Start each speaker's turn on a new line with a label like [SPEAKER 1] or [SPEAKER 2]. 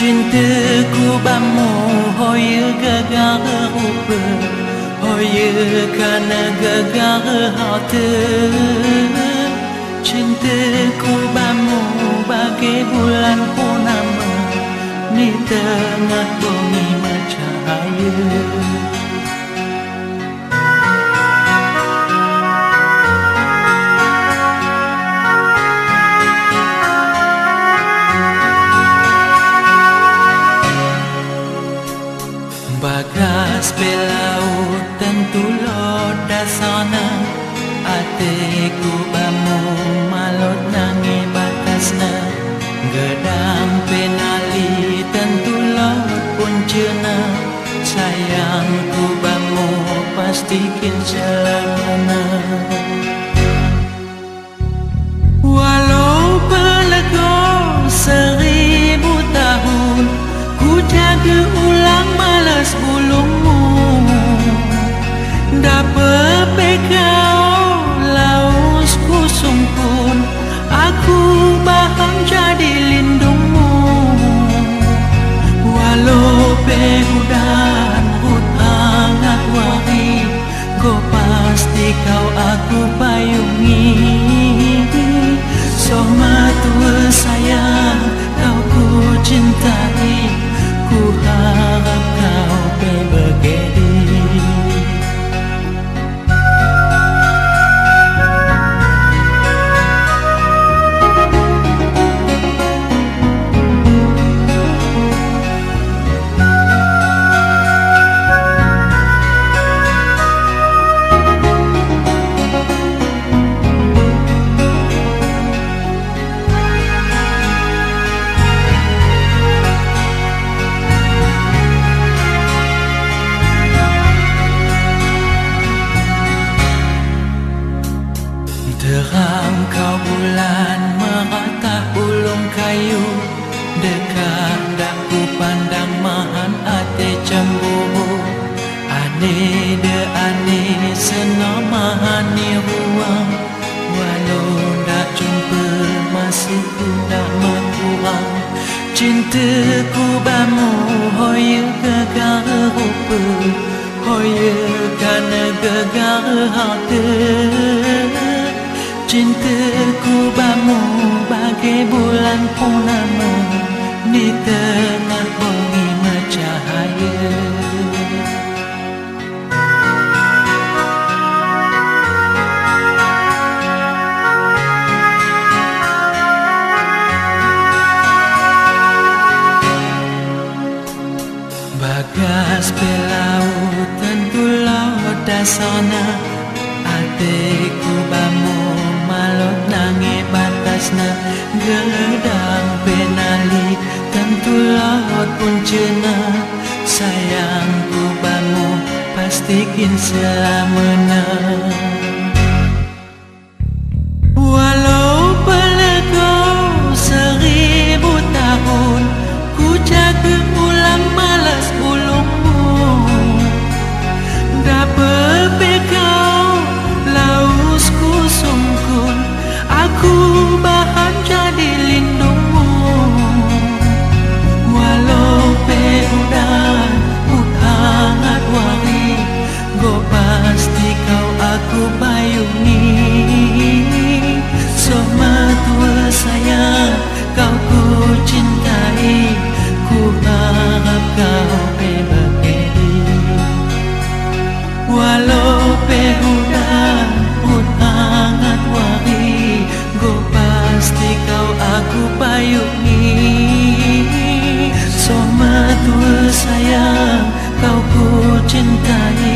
[SPEAKER 1] Cintaku bamu hoye gagal rupa, hoye karena gagal hati. Cintaku bamu bagai bulan purnama di tengah bumi bercahaya. Bagas belaut tentu loda sana, hatiku bamu malot nangi batasna. Gedang penali tentu lot puncena, sayangku bamu pastikin selamana. Walau berlagu 1000 tahun, ku jaga ulang malas bulungmu. Dapat kau laus kusung pun, aku bahang jadi lindungmu. Walau behudan hut hangat wari, kau pasti kau aku payungi. Sohma tua sayang, kau ku cintai, ku harap kau berbegedi. Terang kau bulan merata ulung kayu, dekat dak ku pandang mahan ate cemburu. Ane de ane senamahan ni ruang, walau dak jumpa masih ku dak berkurang. Cintaku bamu hoye gagal rupa, hoye karena gagal hati. Cintaku bamu bagai bulan purnama di tengah bumi bercahaya. Bagas belaut tentu laut dasana, hatiku bamu malot nangi batasna. Gedang penali tentu laut puncena, sayangku bamu pastikin selamana. Walau berlagu 1000 tahun, ku jaga ulang malas bulungmu. Dapat kau laus kusungkun, aku bahan jadi lindungmu. Walau berudan hut hangat wari, go pasti kau aku payungi. Sohma tua sayang, kau ku cintai, ku harap kau berbegedi. Walau berudan hut hangat wari, go pasti kau aku payungi. Sohma tua sayang, kau ku cintai,